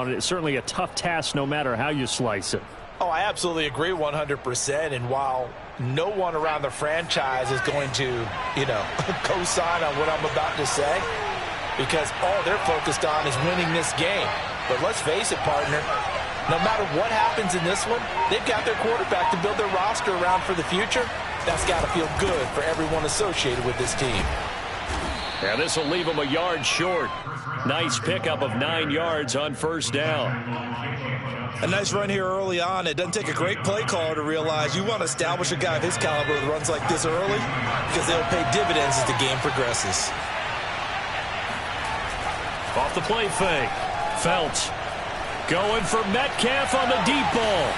down. It's certainly a tough task no matter how you slice it. Oh, I absolutely agree 100%. And while no one around the franchise is going to, co-sign on what I'm about to say, because all they're focused on is winning this game. But let's face it, partner, no matter what happens in this one, they've got their quarterback to build their roster around for the future. That's got to feel good for everyone associated with this team. And this will leave them a yard short. Nice pickup of 9 yards on first down. A nice run here early on. It doesn't take a great play caller to realize you want to establish a guy of his caliber with runs like this early, because they'll pay dividends as the game progresses. Off the play fake. Felts going for Metcalf on the deep ball.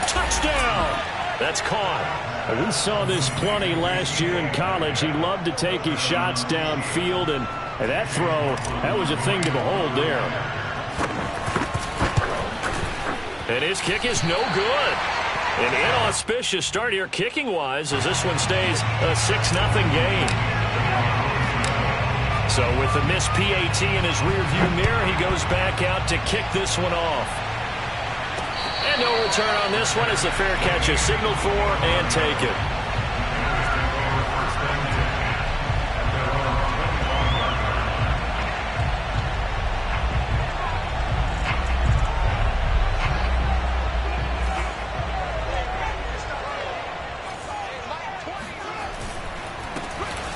Touchdown. That's caught. We saw this plenty last year in college. He loved to take his shots downfield, and that throw, that was a thing to behold there. And his kick is no good. An inauspicious start here kicking-wise as this one stays a 6-0 game. So with the missed PAT in his rearview mirror, he goes back out to kick this one off. And no return on this one as the fair catch is signaled for and taken.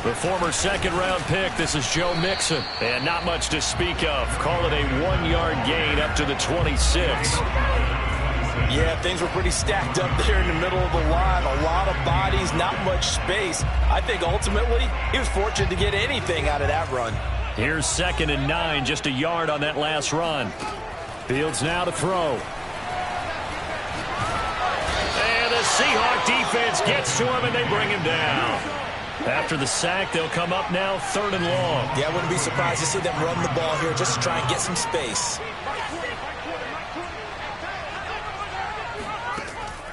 The former second-round pick, this is Joe Mixon. And not much to speak of. Call it a 1-yard gain up to the 26. Yeah, things were pretty stacked up there in the middle of the line. A lot of bodies, not much space. I think ultimately he was fortunate to get anything out of that run. Here's 2nd and 9, just a yard on that last run. Fields now to throw. And the Seahawk defense gets to him and they bring him down. After the sack, they'll come up now 3rd and long. Yeah, I wouldn't be surprised to see them run the ball here just to try and get some space.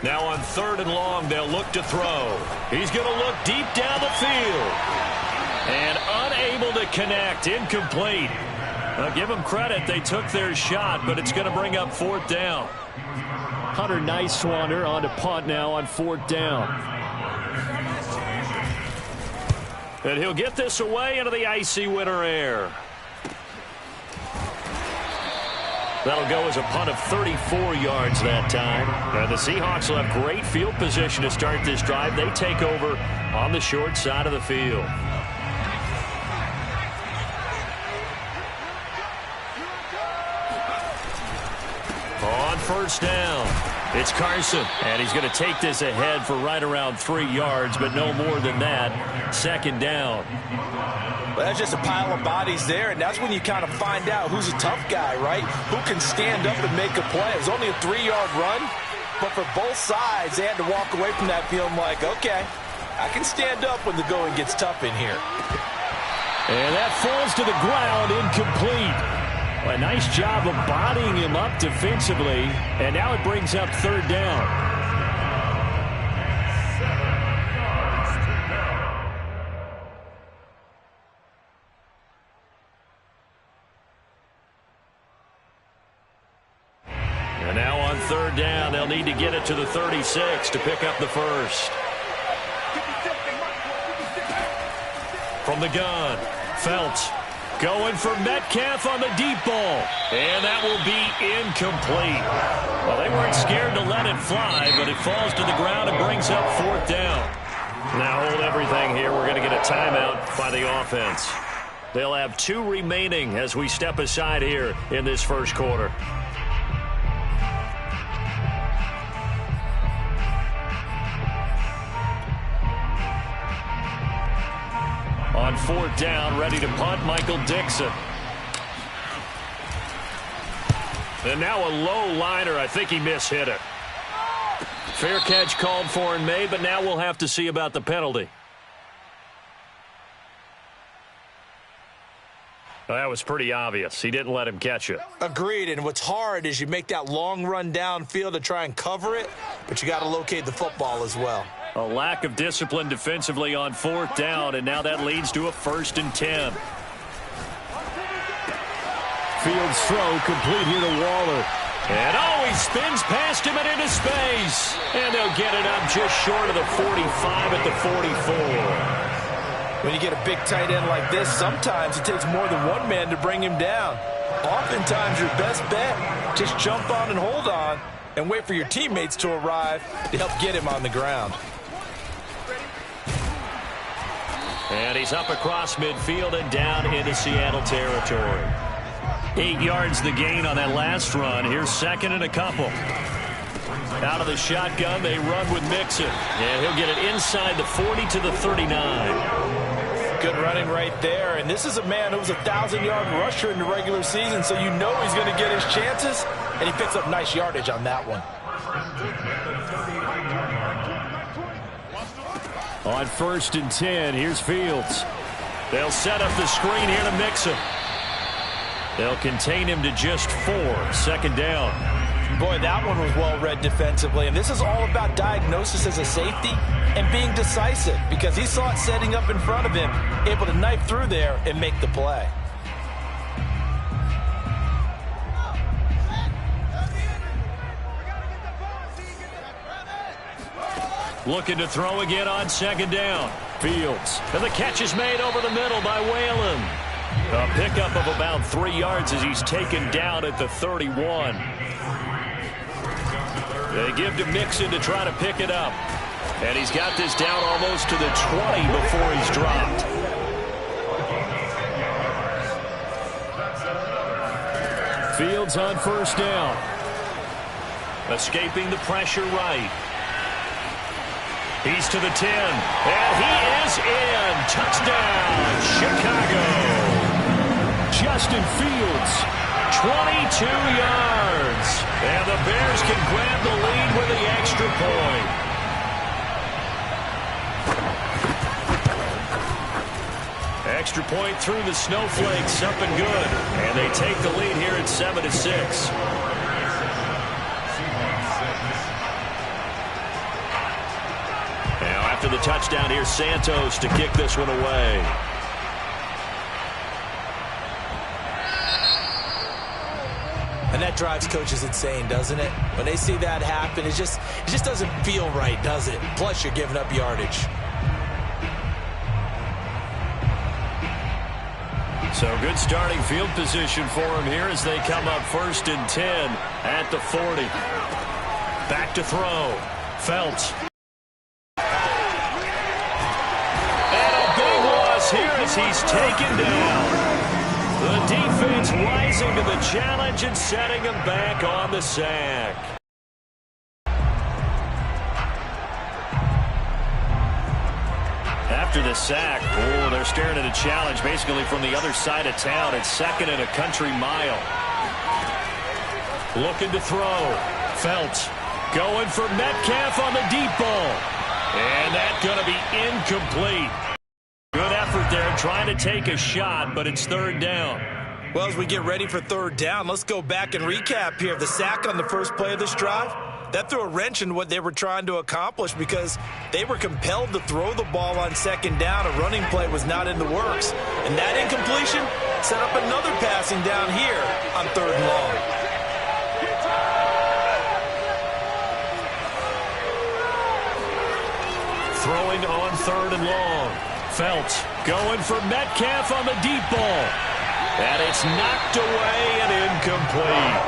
Now on 3rd and long, they'll look to throw. He's going to look deep down the field. And unable to connect, incomplete. Now give them credit, they took their shot, but it's going to bring up 4th down. Hunter Nicewander on to punt now on 4th down. And he'll get this away into the icy winter air. That'll go as a punt of 34 yards that time. And the Seahawks will have great field position to start this drive. They take over on the short side of the field. On first down, it's Carson. And he's going to take this ahead for right around 3 yards, but no more than that. 2nd down. Well, that's just a pile of bodies there, and that's when you kind of find out who's a tough guy, right? Who can stand up and make a play. It was only a 3-yard run, but for both sides, they had to walk away from that feeling like, okay, I can stand up when the going gets tough in here. And that falls to the ground, incomplete. A nice job of bodying him up defensively, and now it brings up 3rd down. And now on 3rd down, they'll need to get it to the 36 to pick up the first. From the gun, Felts going for Metcalf on the deep ball. And that will be incomplete. Well, they weren't scared to let it fly, but it falls to the ground and brings up 4th down. Now hold everything here. We're going to get a timeout by the offense. They'll have 2 remaining as we step aside here in this first quarter. On 4th down, ready to punt, Michael Dixon. And now a low liner. I think he mishit it. Fair catch called for and made, but now we'll have to see about the penalty. Well, that was pretty obvious. He didn't let him catch it. Agreed, and what's hard is you make that long run downfield to try and cover it, but you got to locate the football as well. A lack of discipline defensively on 4th down, and now that leads to a 1st and 10. Fields throw complete here to Waller. And he spins past him and into space. And they'll get it up just short of the 45 at the 44. When you get a big tight end like this, sometimes it takes more than one man to bring him down. Oftentimes, your best bet, just jump on and hold on and wait for your teammates to arrive to help get him on the ground. And he's up across midfield and down into Seattle territory. 8 yards the gain on that last run. Here's second and a couple. Out of the shotgun, they run with Mixon. And he'll get it inside the 40 to the 39. Good running right there. And this is a man who was a 1,000-yard rusher in the regular season, so you know he's going to get his chances. And he picks up nice yardage on that one. On 1st and 10, here's Fields. They'll set up the screen here to Mixon. They'll contain him to just 4. Second down. Boy, that one was well read defensively. And this is all about diagnosis as a safety and being decisive, because he saw it setting up in front of him, able to knife through there and make the play. Looking to throw again on second down. Fields. And the catch is made over the middle by Whalen. A pickup of about 3 yards as he's taken down at the 31. They give to Mixon to try to pick it up. And he's got this down almost to the 20 before he's dropped. Fields on 1st down. Escaping the pressure right. He's to the 10. And he is in. Touchdown, Chicago. Justin Fields. 22 yards. And the Bears can grab the lead with the extra point. Extra point through the snowflakes, up and good. And they take the lead here at 7-6. Now after the touchdown, here's Santos to kick this one away. And that drives coaches insane, doesn't it? When they see that happen, it just doesn't feel right, does it? Plus, you're giving up yardage. So good starting field position for him here as they come up 1st and 10 at the 40. Back to throw. Felts. And a big loss here as he's taken down. The defense rising to the challenge and setting him back on the sack. After the sack, they're staring at a challenge basically from the other side of town. It's 2nd and a country mile. Looking to throw. Felts going for Metcalf on the deep ball. And that's going to be incomplete. Good effort there trying to take a shot, but it's 3rd down. Well, as we get ready for 3rd down, let's go back and recap here. The sack on the first play of this drive, that threw a wrench in what they were trying to accomplish because they were compelled to throw the ball on 2nd down. A running play was not in the works. And that incompletion set up another passing down here on 3rd and long. Throwing on 3rd and long. Felts going for Metcalf on the deep ball. And it's knocked away and incomplete.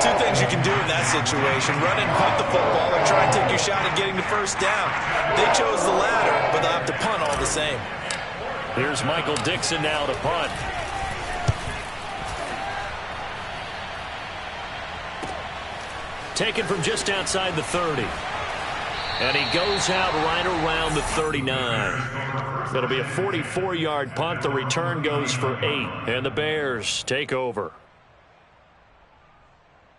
2 things you can do in that situation. Run and punt the football or try and take your shot at getting the 1st down. They chose the latter, but they'll have to punt all the same. Here's Michael Dixon now to punt. Taken from just outside the 30. And he goes out right around the 39. It'll be a 44-yard punt. The return goes for 8. And the Bears take over.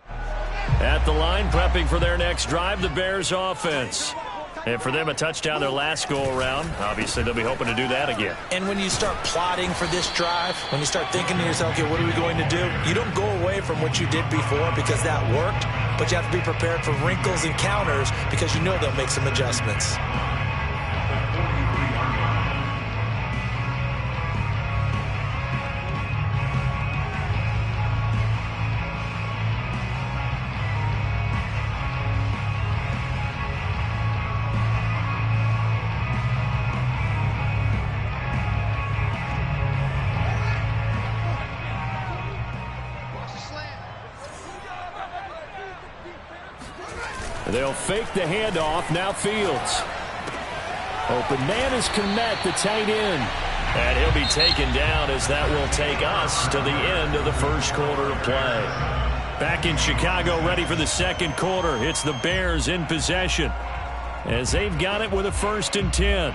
At the line, prepping for their next drive, the Bears offense. And for them, a touchdown their last go-around. Obviously, they'll be hoping to do that again. And when you start plotting for this drive, when you start thinking to yourself, okay, what are we going to do? You don't go away from what you did before because that worked, but you have to be prepared for wrinkles and counters because you know they'll make some adjustments. They'll fake the handoff. Now Fields. Open man is Kmet, the tight end. And he'll be taken down as that will take us to the end of the first quarter of play. Back in Chicago, ready for the second quarter. It's the Bears in possession as they've got it with a 1st and 10.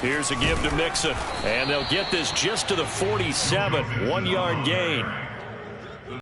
Here's a give to Mixon. And they'll get this just to the 47. 1-yard gain.